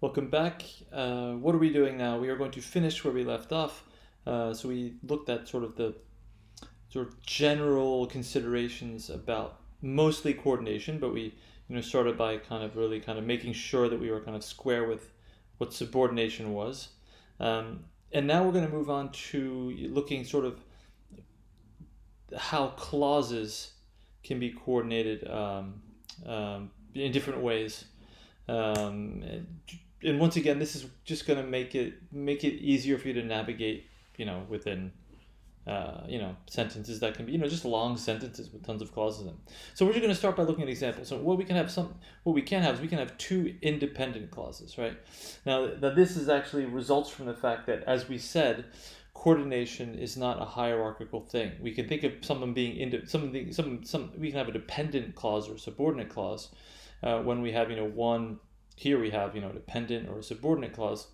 Welcome back. What are we doing now? We are going to finish where we left off. So we looked at sort of the sort of general considerations about mostly coordination, but we started by kind of making sure that we were kind of square with what subordination was. And now we're going to move on to looking sort of how clauses can be coordinated in different ways. And once again, this is just going to make it easier for you to navigate, within, sentences that can be, just long sentences with tons of clauses in them. So we're just going to start by looking at examples. So what we can have is we can have two independent clauses, right? Now this is actually results from the fact that, as we said, coordination is not a hierarchical thing. We can think of something being we can have a dependent clause or a subordinate clause when we have one. Here we have dependent or a subordinate clause.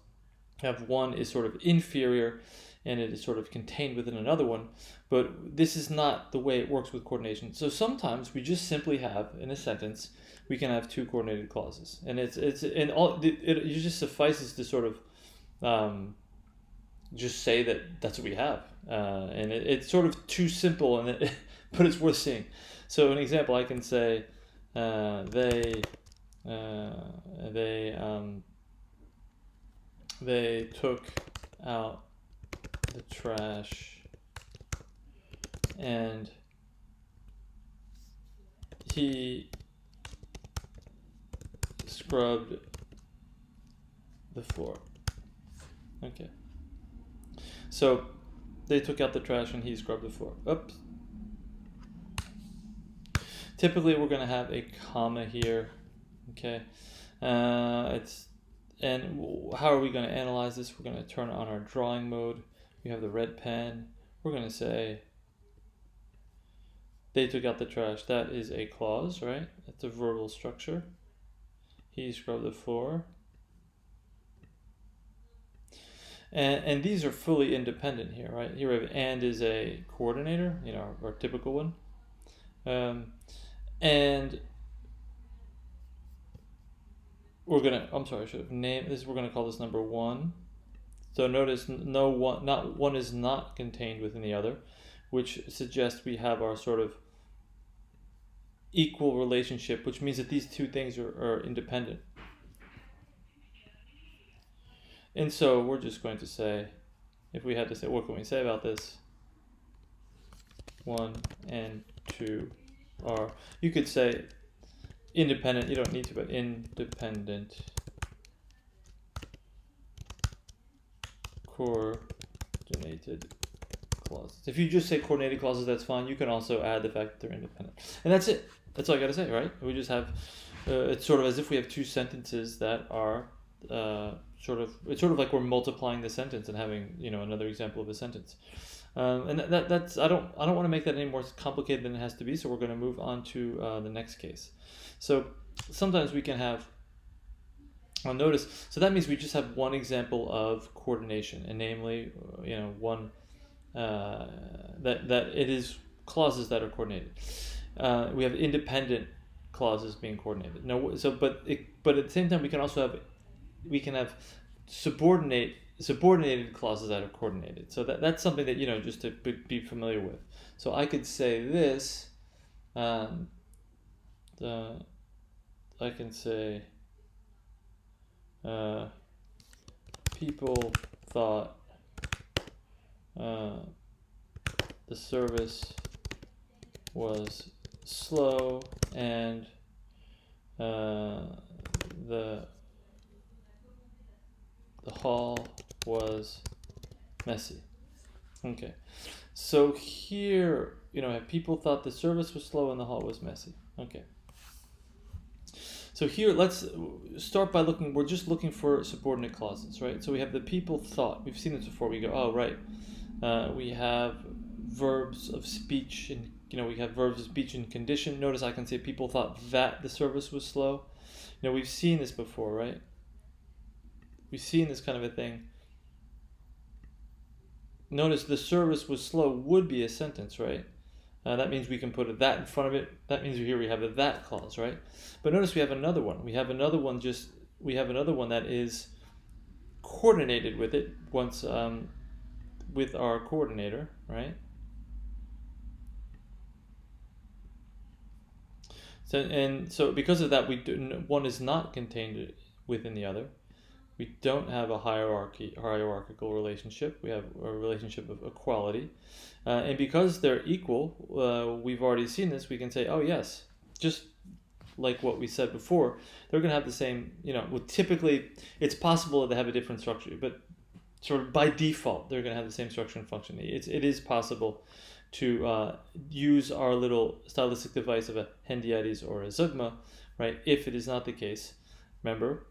Have one is sort of inferior and it is sort of contained within another one, but this is not the way it works with coordination. So sometimes we just simply have, in a sentence, we can have two coordinated clauses, and it just suffices to sort of just say that that's what we have, and it's sort of too simple, but it's worth seeing. So an example, I can say they took out the trash and he scrubbed the floor. Okay. So they took out the trash and he scrubbed the floor. Oops. Typically we're going to have a comma here. Okay. And how are we going to analyze this? We're going to turn on our drawing mode. We have the red pen. We're going to say they took out the trash. That is a clause, right? That's a verbal structure. He scrubbed the floor. And these are fully independent here, right? Here we have and is a coordinator, our typical one. And we're gonna, I should have named this, we're gonna call this number one. So notice not one is not contained within the other, which suggests we have our sort of equal relationship, which means that these two things are independent. And so we're just going to say, if we had to say, what can we say about this? 1 and 2 are, you could say independent, you don't need to, but independent coordinated clauses. If you just say coordinated clauses, that's fine. You can also add the fact that they're independent. And that's it. That's all I got to say, right? We just have, it's sort of as if we have two sentences that are it's sort of like we're multiplying the sentence and having another example of a sentence, and that's I don't want to make that any more complicated than it has to be. So we're going to move on to the next case. So sometimes we can have, notice, so that means we just have one example of coordination, and namely one that it is clauses that are coordinated. We have independent clauses being coordinated. No, so but at the same time we can also have subordinated clauses that are coordinated. So that's something that just to be familiar with. So I could say this. I can say people thought the service was slow and the hall was messy. Okay, so here people thought the service was slow and the hall was messy. Okay, so here let's start by we're just looking for subordinate clauses, right? So we have the people thought. We've seen this before. We go, oh right, we have verbs of speech, and we have verbs of speech and condition. Notice I can say people thought that the service was slow. We've seen this before, right? We've seen this kind of a thing. Notice the service was slow would be a sentence, right? That means we can put a that in front of it. That means here we have a that clause, right? But notice we have another one. We have another one just we have another one that is coordinated with it once with our coordinator, right? So because of that, one is not contained within the other. We don't have a hierarchical relationship. We have a relationship of equality, and because they're equal, we've already seen this. We can say, oh yes, just like what we said before, they're going to have the same. Well, typically it's possible that they have a different structure, but sort of by default, they're going to have the same structure and function. It is possible to use our little stylistic device of a hendiadys or a zugma, right? If it is not the case, remember,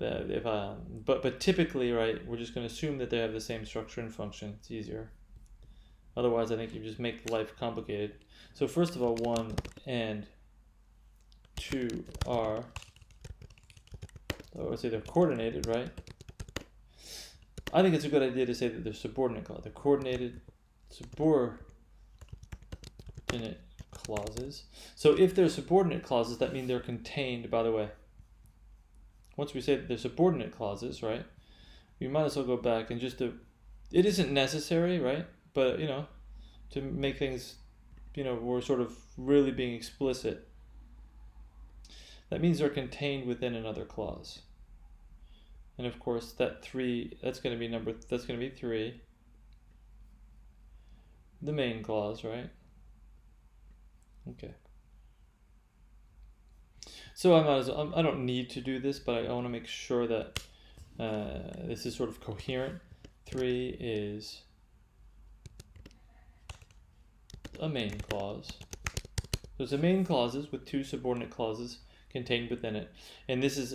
but typically, right, we're just going to assume that they have the same structure and function. It's easier. Otherwise, I think you just make life complicated. So first of all, 1 and 2 are, let's say they're coordinated, right? I think it's a good idea to say that they're subordinate clauses. They're coordinated subordinate clauses. So if they're subordinate clauses, that means they're contained, by the way. Once we say that they're subordinate clauses, right, we might as well go back and it isn't necessary, right? But, to make things, we're sort of really being explicit. That means they're contained within another clause. And of course, that's going to be 3. The main clause, right? Okay. So I don't need to do this, but I want to make sure that this is sort of coherent. 3 is a main clause. There's a main clauses with 2 subordinate clauses contained within it, and this is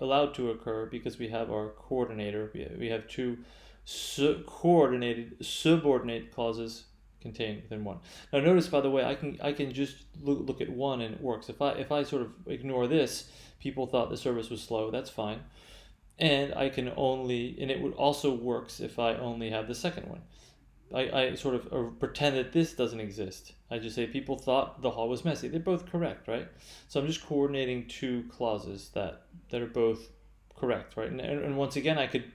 allowed to occur because we have our coordinator. We have 2 coordinated subordinate clauses contained within 1. Now notice, by the way, I can just look at 1 and it works. If I sort of ignore this, people thought the service was slow. That's fine, and it would also works if I only have the second one. I sort of pretend that this doesn't exist. I just say people thought the hall was messy. They're both correct, right? So I'm just coordinating 2 clauses that are both correct, right? And once again, I could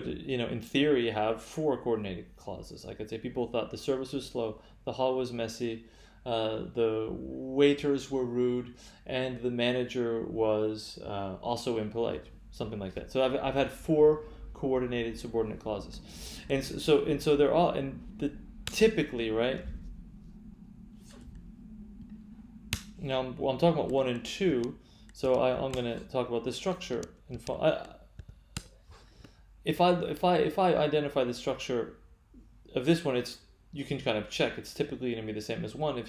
in theory have 4 coordinated clauses. I could say people thought the service was slow, the hall was messy, the waiters were rude, and the manager was also impolite, something like that. So I've had 4 coordinated subordinate clauses, and so they're all, typically, right? Now I'm talking about 1 and 2, so I'm going to talk about the structure. If I identify the structure of this one, you can kind of check. It's typically going to be the same as 1.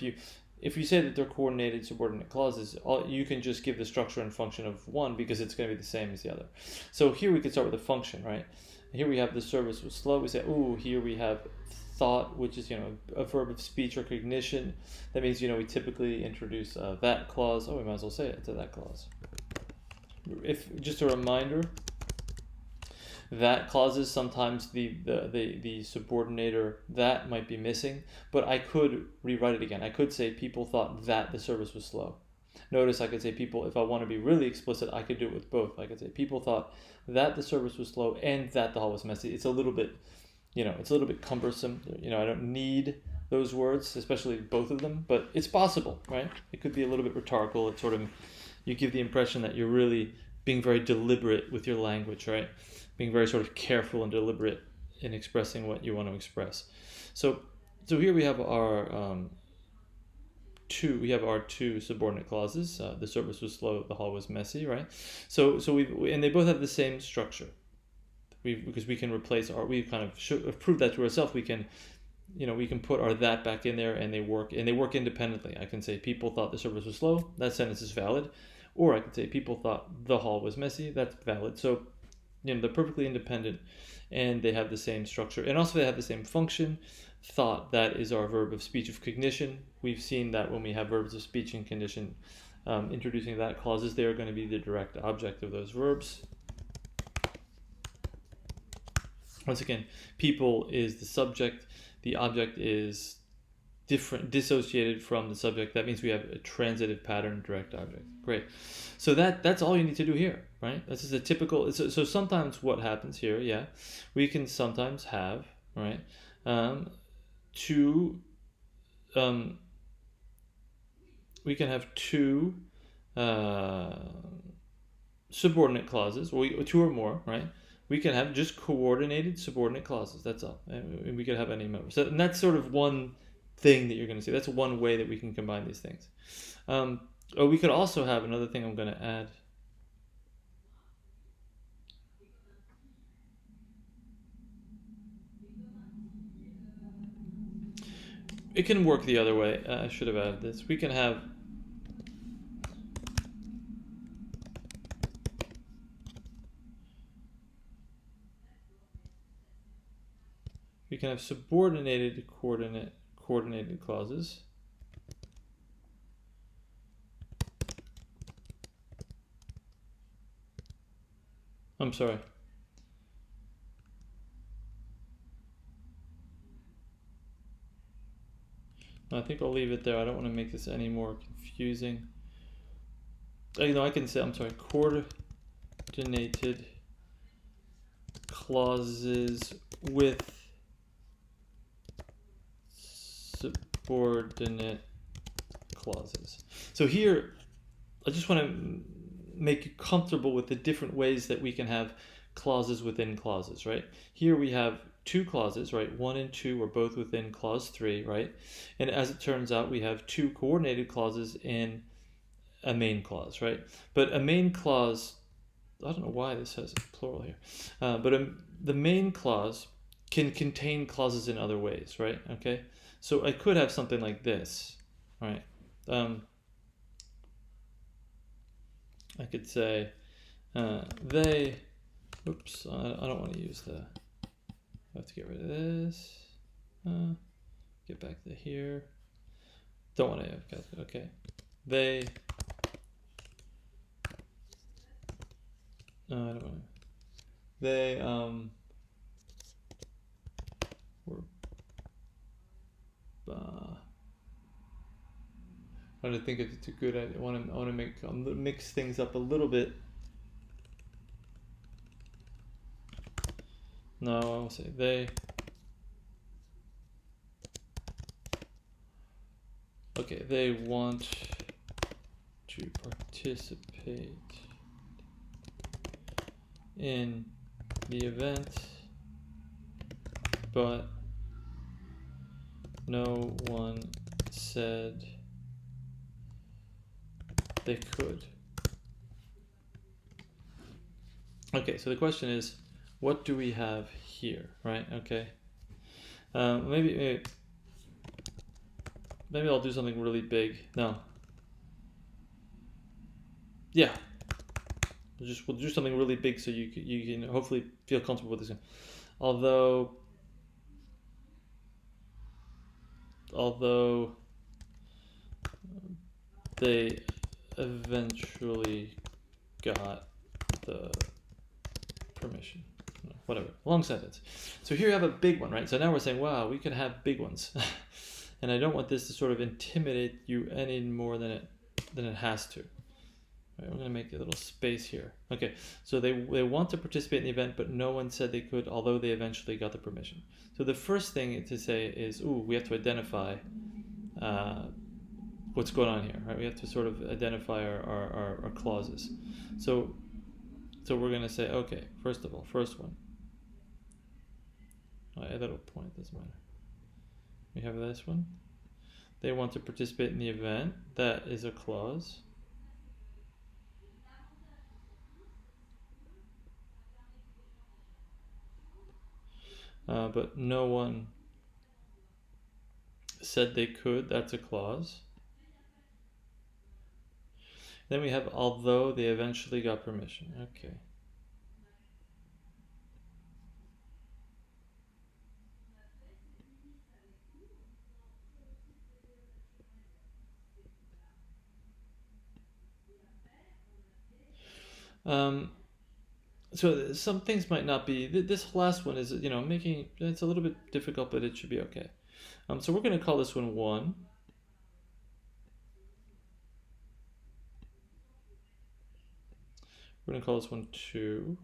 If you say that they're coordinated subordinate clauses, you can just give the structure and function of 1 because it's going to be the same as the other. So here we could start with the function, right? Here we have the service was slow. We say, here we have thought, which is a verb of speech recognition. That means we typically introduce that clause. We might as well say it to that clause. If just a reminder, that clauses, sometimes the subordinator that might be missing, but I could rewrite it again. I could say people thought that the service was slow. Notice I could say people, if I want to be really explicit, I could do it with both. I could say people thought that the service was slow and that the hall was messy. It's a little bit, it's a little bit cumbersome. I don't need those words, especially both of them, but it's possible, right? It could be a little bit rhetorical. It's sort of, you give the impression that you're really being very deliberate with your language, right? Being very sort of careful and deliberate in expressing what you want to express. So here we have our 2 subordinate clauses. The service was slow, the hall was messy, right? So and they both have the same structure. Because we can replace we kind of should have proved that to ourselves. We can put our that back in there, and they work independently. I can say people thought the service was slow. That sentence is valid. Or I could say people thought the hall was messy. That's valid. So they're perfectly independent, and they have the same structure, and also they have the same function. Thought, that is our verb of speech of cognition. We've seen that when we have verbs of speech and condition, introducing that clauses, they are going to be the direct object of those verbs. Once again, people is the subject, the object is different, dissociated from the subject. That means we have a transitive pattern direct object. Great. So that's all you need to do here, right? This is a typical. So sometimes what happens here, yeah, we can sometimes have, right, two. We can have two uh, subordinate clauses, or two or more, right? We can have just coordinated subordinate clauses. That's all. And we could have any member. So, and that's sort of one thing that you're going to see. That's one way that we can combine these things. We could also have another thing I'm going to add. It can work the other way. I should have added this. We can have subordinated coordinated clauses. I'm sorry. I think I'll leave it there. I don't want to make this any more confusing. I can say, I'm sorry, coordinated clauses with subordinate clauses. So here, I just want to make you comfortable with the different ways that we can have clauses within clauses, right? Here we have two clauses, right? 1 and 2 are both within clause 3, right? And as it turns out, we have two coordinated clauses in a main clause, right? But a main clause, I don't know why this has a plural here, the main clause can contain clauses in other ways, right? Okay, so I could have something like this, right? I could say they. Oops, I don't want to use the. I have to get rid of this. Get back to here. Don't want to. Okay, they. No, I don't want to. They were. I don't think it's too good. I want to mix things up a little bit. No, I will say they. Okay, they want to participate in the event, but no one said they could. Okay, so the question is, what do we have here, right? Okay, maybe I'll do something really big. No. Yeah. We'll do something really big so you can hopefully feel comfortable with this one. Although they eventually got the permission. Whatever. Long sentence. So here you have a big one, right? So now we're saying, wow, we can have big ones. And I don't want this to sort of intimidate you any more than it has to. Right, we're going to make a little space here. Okay, so they want to participate in the event, but no one said they could, although they eventually got the permission. So the first thing to say is, we have to identify what's going on here, right? We have to sort of identify our clauses. So we're going to say, okay, first of all, first one. A little point, doesn't matter. We have this one. They want to participate in the event. That is a clause. But no one said they could. That's a clause. Then we have although they eventually got permission. Okay. So some things might not be. This last one is, making it's a little bit difficult, but it should be okay. So we're going to call this one 1. We're going to call this one 2.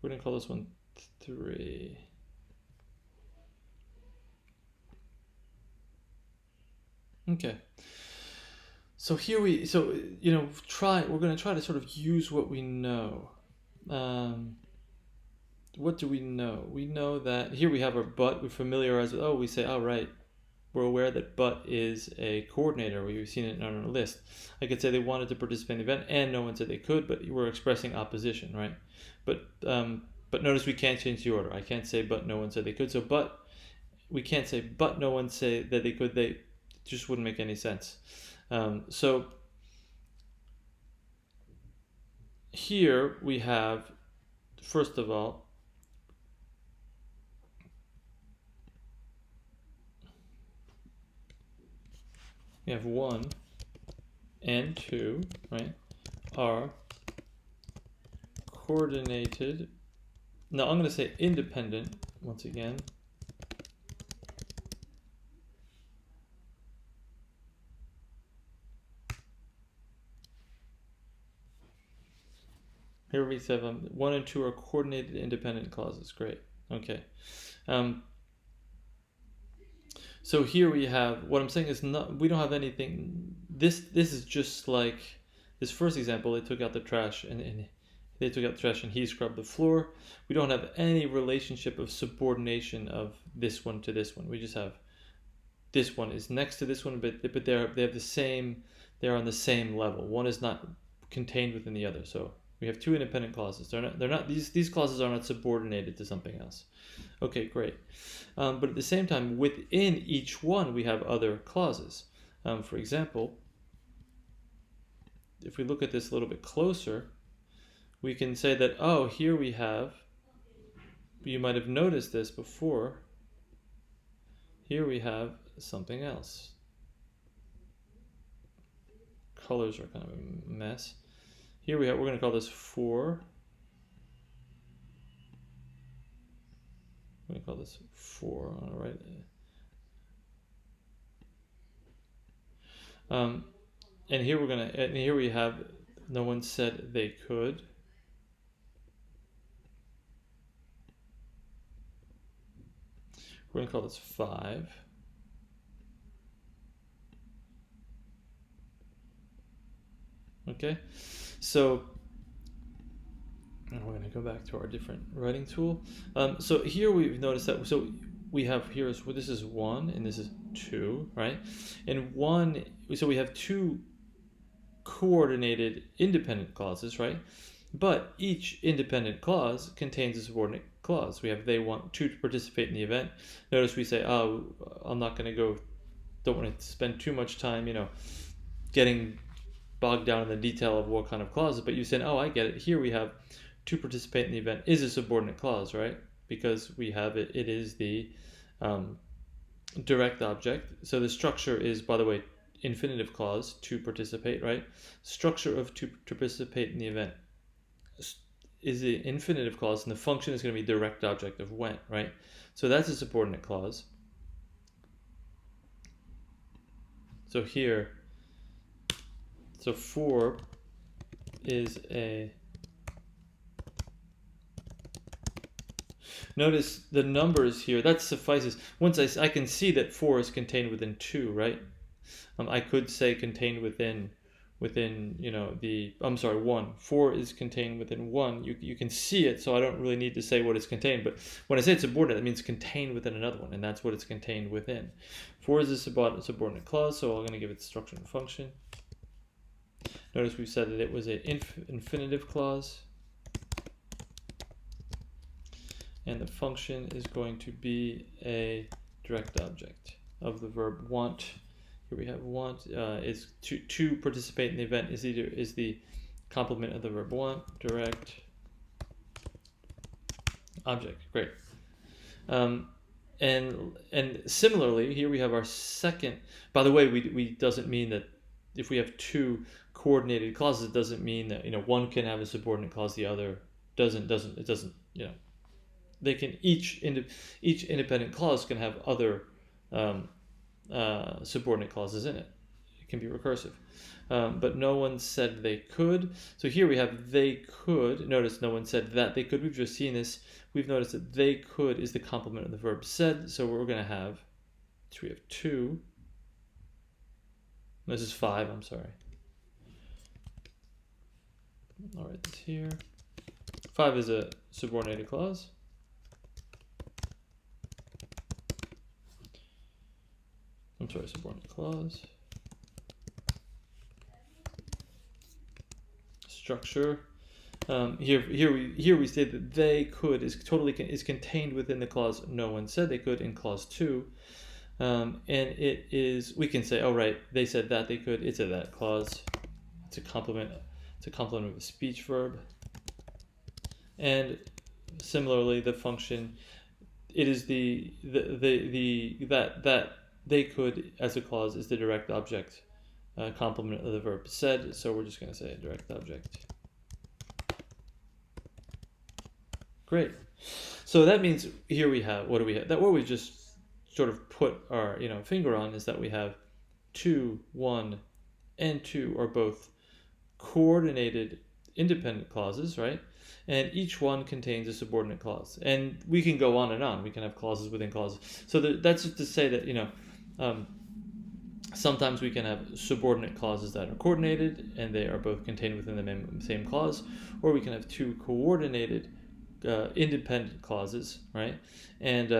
We're going to call this one 3. Okay. So here we're going to try to sort of use what we know. What do we know? We know that here we have our but. We familiarize with, we say, right, we're aware that but is a coordinator. We've seen it on our list. I could say they wanted to participate in the event and no one said they could, but we're expressing opposition, right? But notice we can't change the order. I can't say but no one said they could. So but, we can't say but no one said that they could. They just wouldn't make any sense. So here we have, first of all, we have 1 and 2, right, are coordinated. Now I'm going to say independent once again. Here we have 1 and 2 are coordinated independent clauses. Great. Okay. So here we have, what I'm saying is we don't have anything. This is just like this first example. They took out the trash and they took out the trash and he scrubbed the floor. We don't have any relationship of subordination of this one to this one. We just have this one is next to this one, but they have the same. They're on the same level. One is not contained within the other. So we have 2 independent clauses. They're not these clauses are not subordinated to something else. Okay, great. But at the same time, within each one, we have other clauses. For example, if we look at this a little bit closer, we can say that, here we have, you might have noticed this before, here we have something else. Colors are kind of a mess. Here we're going to call this 4. I'm going to call this 4 on the right. And here we have, no one said they could. We're going to call this 5. Okay, so we're going to go back to our different writing tool. So here we've noticed that, so we have here, this is 1 and this is 2, right? And 1, so we have 2 coordinated independent clauses, right? But each independent clause contains a subordinate clause. We have they want to participate in the event. Notice we say, I'm not going to don't want to spend too much time, getting bogged down in the detail of what kind of clauses, but you said, I get it. Here we have to participate in the event is a subordinate clause, right? Because we have it is the direct object. So the structure is, by the way, infinitive clause, to participate, right? Structure of to participate in the event is the infinitive clause, and the function is going to be direct object of went, right? So that's a subordinate clause. So here, so 4 is a, notice the numbers here, that suffices. Once I can see that 4 is contained within 2, right? I could say contained within 1. 4 is contained within 1. You can see it, so I don't really need to say what it's contained. But when I say it's subordinate, that means contained within another one, and that's what it's contained within. 4 is a subordinate clause, so I'm going to give it the structure and function. Notice we've said that it was an infinitive clause. And the function is going to be a direct object of the verb want. Here we have want is to participate in the event is the complement of the verb want, direct object. Great. And similarly, here we have our second. By the way, we doesn't mean that if we have 2 coordinated clauses, it doesn't mean that one can have a subordinate clause, the other doesn't. It doesn't. they can each independent clause can have other um, subordinate clauses in it. It can be recursive. But no one said they could. So here we have they could. Notice no one said that they could. We've just seen this. We've noticed that they could is the complement of the verb said. So we're going to have, so we have 2. This is 5, I'm sorry. I'll write this here. 5 is a subordinated clause. I'm sorry, subordinate clause. Structure. Here we state that they could is contained within the clause no one said they could in clause 2, and it is, we can say, oh right, they said that they could, it's a that clause, it's a complement of a speech verb, and similarly the function, it is that they could as a clause is the direct object complement of the verb said, so we're just going to say direct object. Great. So that means here we have, what do we have? That what we just sort of put our finger on is that we have 2, 1, and 2 are both coordinated independent clauses, right? And each one contains a subordinate clause. And we can go on and on. We can have clauses within clauses. So that's just to say that sometimes we can have subordinate clauses that are coordinated and they are both contained within the same clause, or we can have 2 coordinated independent clauses, right? And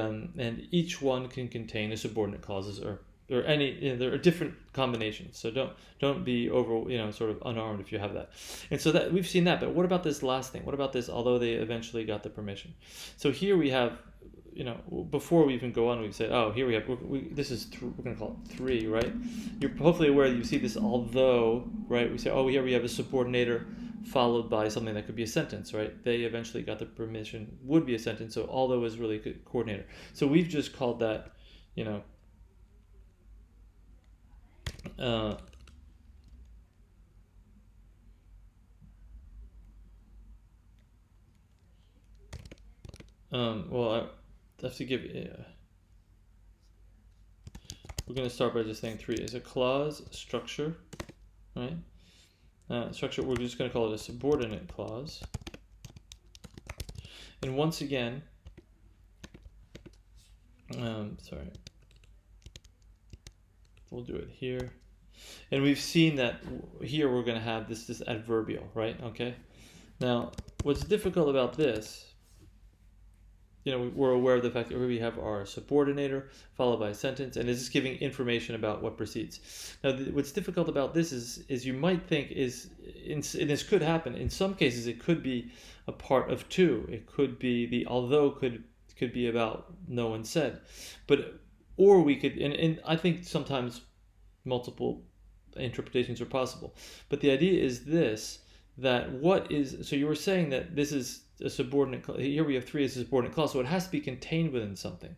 each one can contain a subordinate clauses or any, there are different combinations. So don't be sort of unarmed if you have that. And so that we've seen that, but what about this last thing? What about this? Although they eventually got the permission. So here we have, before we even go on, we've said, oh, here we have, this is we're going to call it 3, right? You're hopefully aware that you see this although, right? We say, oh, here we have a subordinator followed by something that could be a sentence, right? They eventually got the permission would be a sentence. So although is really a good coordinator. So we've just called that, well, I have to give. We're going to start by just saying 3 is a clause structure, right? Structure. We're just going to call it a subordinate clause. And once again, sorry, we'll do it here. And we've seen that here we're going to have this adverbial, right? Okay. Now, what's difficult about this, we're aware of the fact that we have our subordinator followed by a sentence, and it's just giving information about what precedes. Now, what's difficult about this is you might think and this could happen. In some cases, it could be a part of 2. It could be the although could be about no one said, or we could, and I think sometimes multiple interpretations are possible. But the idea is this, that so you were saying that this is a subordinate, here we have 3 as a subordinate clause, so it has to be contained within something.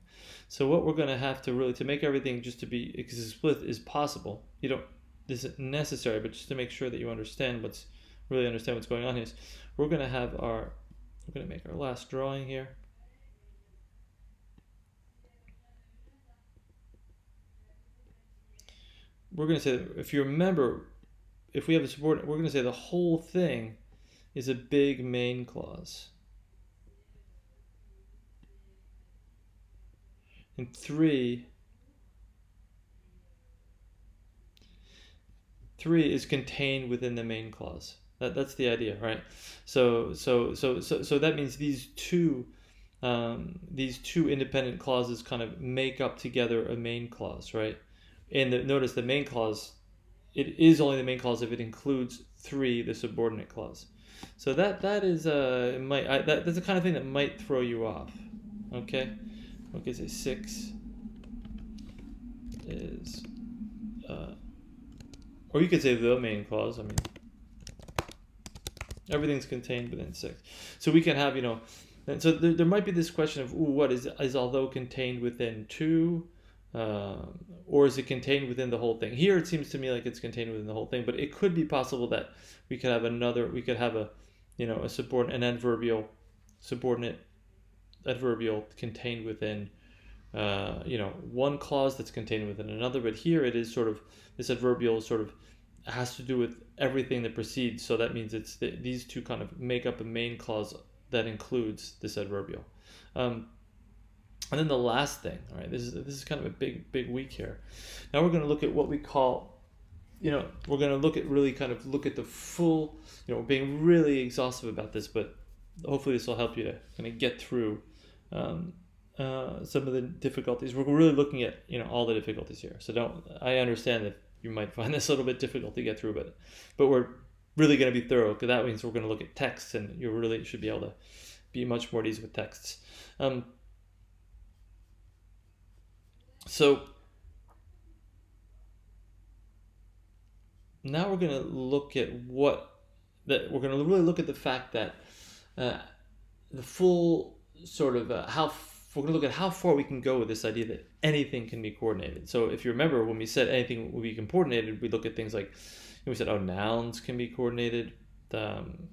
So what we're going to have to really, to make everything just to be explicit is possible. This isn't necessary, but just to make sure that you understand what's going on here, we're going to make our last drawing here. We're going to say, if you remember, if we have a subordinate, we're going to say the whole thing is a big main clause. And 3 is contained within the main clause. That's the idea, right? So that means these two independent clauses kind of make up together a main clause, right? And notice the main clause, it is only the main clause if it includes 3, the subordinate clause. So that's the kind of thing that might throw you off. Okay, say 6 is, or you could say the main clause. I mean, everything's contained within 6. So we can have, and so there might be this question of, what is although contained within 2? Or is it contained within the whole thing? Here it seems to me like it's contained within the whole thing, but it could be possible that we could have a subordinate, an adverbial subordinate adverbial contained within one clause that's contained within another, but here it is sort of, this adverbial sort of has to do with everything that precedes, so that means these two kind of make up a main clause that includes this adverbial. And then the last thing, all right, this is kind of a big week here. Now we're going to look at what we call, we're going to look at the full, being really exhaustive about this, but hopefully this will help you to kind of get through some of the difficulties. We're really looking at all the difficulties here. So I understand that you might find this a little bit difficult to get through, but we're really going to be thorough, because that means we're going to look at texts, and you really should be able to be much more at ease with texts. So now we're going to look at we're going to really look at the fact that the full sort of we're going to look at how far we can go with this idea that anything can be coordinated. So if you remember, when we said anything will be coordinated, we look at things like, we said, nouns can be coordinated. I'm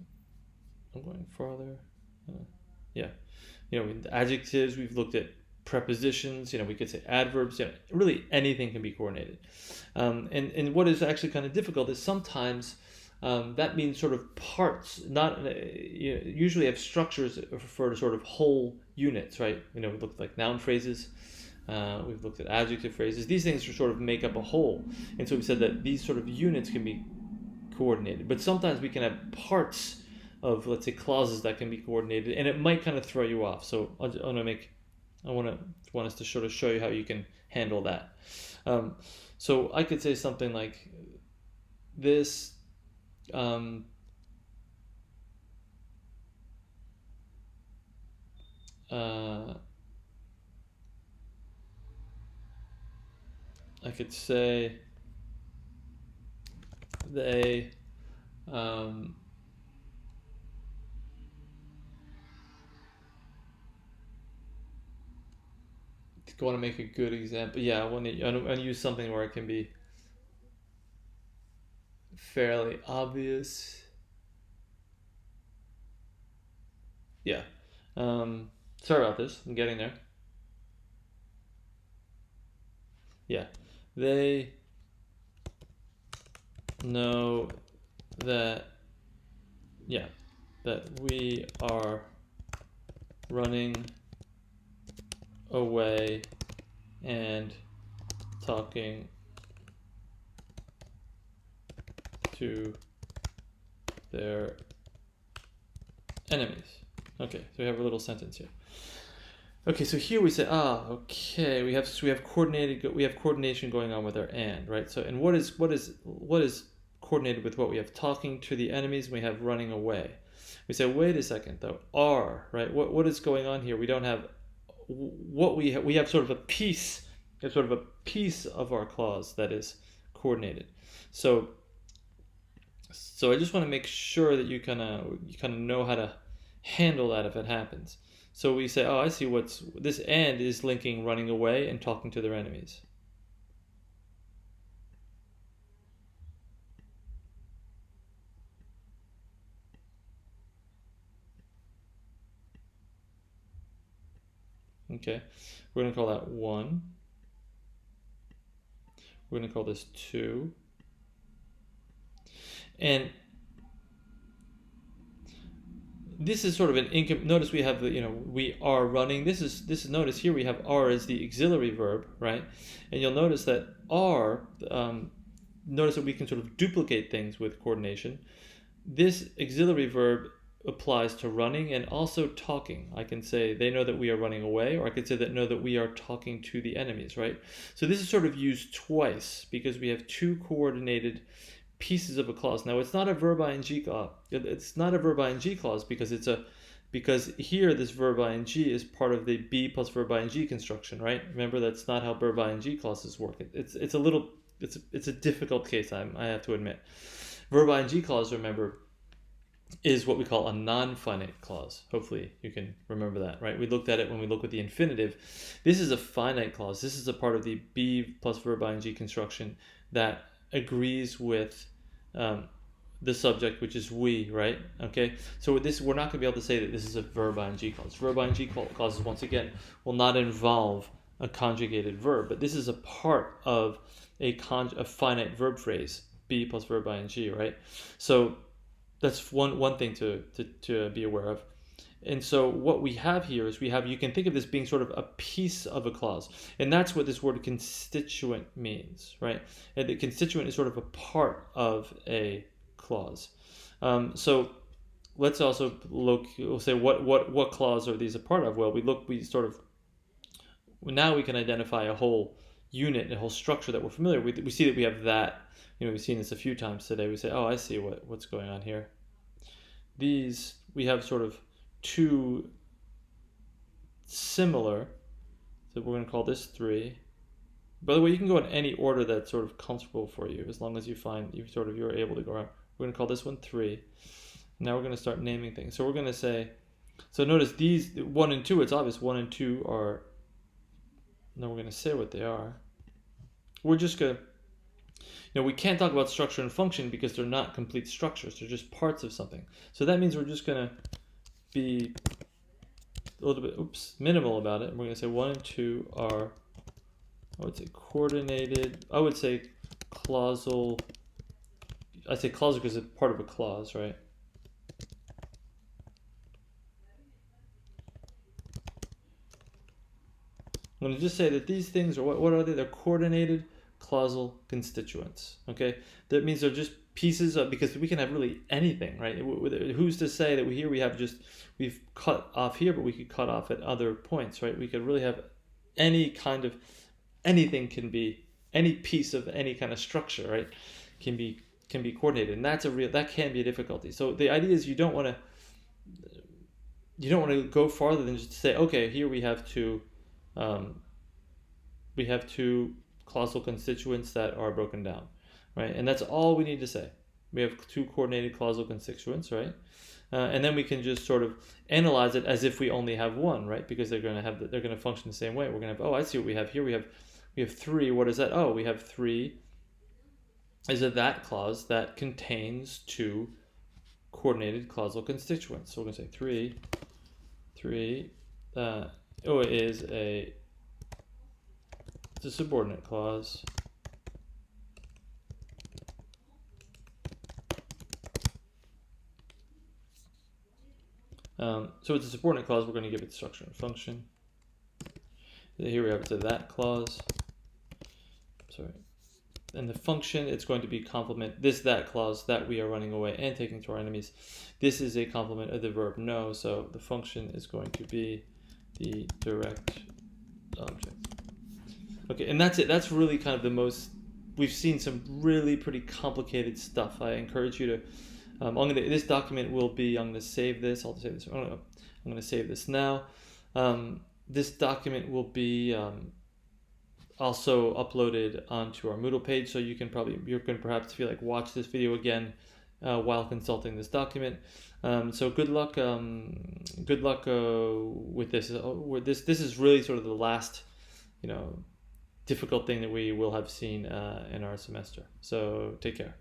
going farther. Adjectives, we've looked at prepositions, we could say adverbs, really anything can be coordinated. And what is actually kind of difficult is sometimes that means sort of parts, not usually have structures refer to sort of whole units, right? We've looked at like noun phrases, we've looked at adjective phrases. These things sort of make up a whole, and so we said that these sort of units can be coordinated. But sometimes we can have parts of, let's say, clauses that can be coordinated, and it might kind of throw you off. So I want us to sort of show you how you can handle that. So I could say something like this. I could say they I want to make a good example. I want to use something where it can be fairly obvious. Sorry about this. I'm getting there. They know that we are running away and talking to their enemies. Okay, so we have a little sentence here. Okay, so here we say, okay, we have coordination going on with our and, right? So, and what is coordinated with what we have? Talking to the enemies, and we have running away. We say, wait a second, though, are, right? What is going on here? We don't have what we have sort of a piece of our clause that is coordinated. So I just want to make sure that you kind of know how to handle that if it happens. So we say, I see this and is linking running away and talking to their enemies. Okay, we're going to call that 1. We're going to call this 2. And this is sort of an income. Notice we have we are running. This is notice here we have are as the auxiliary verb, right? And you'll notice that are. Notice that we can sort of duplicate things with coordination. This auxiliary verb applies to running and also talking. I can say they know that we are running away, or I could say that we are talking to the enemies, right? So this is sort of used twice because we have two coordinated pieces of a clause. Now it's not a verb ing clause. It's not a verb ing clause because here this verb ing is part of the be plus verb ing construction, right? Remember, that's not how verb ing clauses work. It's a difficult case, I have to admit. Verb ing clause, remember, is what we call a non-finite clause. Hopefully you can remember that, right? We looked at it when we look at the infinitive. This is a finite clause. This is a part of the be plus verb ing construction that agrees with the subject, which is we, right? Okay, so with this, we're not going to be able to say that this is a verb ing clause. Verb ing clauses, once again, will not involve a conjugated verb, but this is a part of a finite verb phrase, be plus verb ing, right? So that's one thing to be aware of. And so what we have here is you can think of this being sort of a piece of a clause. And that's what this word constituent means, right? And the constituent is sort of a part of a clause. So let's also look, we'll say what clause are these a part of? Well, now we can identify a whole unit, a whole structure that we're familiar with. We see that we have that, we've seen this a few times today. We say, oh, I see what's going on here. We have sort of two similar, so we're going to call this 3. By the way, you can go in any order that's sort of comfortable for you, as long as you find you're able to go around. We're going to call this one 3. Now we're going to start naming things. So we're going to say, so notice these 1 and 2, it's obvious 1 and 2 are, now we're going to say what they are. We're just going to, we can't talk about structure and function because they're not complete structures. They're just parts of something. So that means we're just going to be a little bit minimal about it. We're going to say 1 and 2 are, I would say coordinated, I would say clausal. I say clausal because it's part of a clause, right? I'm going to just say that these things are, what are they? They're coordinated clausal constituents, okay? That means they're just pieces of, because we can have really anything, right? Who's to say that we've cut off here, but we could cut off at other points, right? We could really have anything can be, any piece of any kind of structure, right? Can be coordinated, and that can be a difficulty. So the idea is you don't want to go farther than just to say, okay, here we have two clausal constituents that are broken down, right? And that's all we need to say. We have 2 coordinated clausal constituents, right? And then we can just sort of analyze it as if we only have one, right? Because they're going to function the same way. We're going to have, oh, I see what we have here. We have 3. What is that? Oh, we have 3 is a that clause that contains 2 coordinated clausal constituents. So we're going to say 3 is a subordinate clause. So it's a subordinate clause. We're going to give it structure and function. Here we have it's a that clause. Sorry. And the function, it's going to be complement that clause that we are running away and taking to our enemies. This is a complement of the verb know, so the function is going to be the direct object. Okay, and that's it. That's really kind of the most, we've seen some really pretty complicated stuff. I encourage you to, this document will be, I'm going to save this. I'll save this. I'm going to save this now. This document will be also uploaded onto our Moodle page, so you're going to perhaps feel like watch this video again while consulting this document. So good luck with this. This is really sort of the last, difficult thing that we will have seen in our semester. So take care.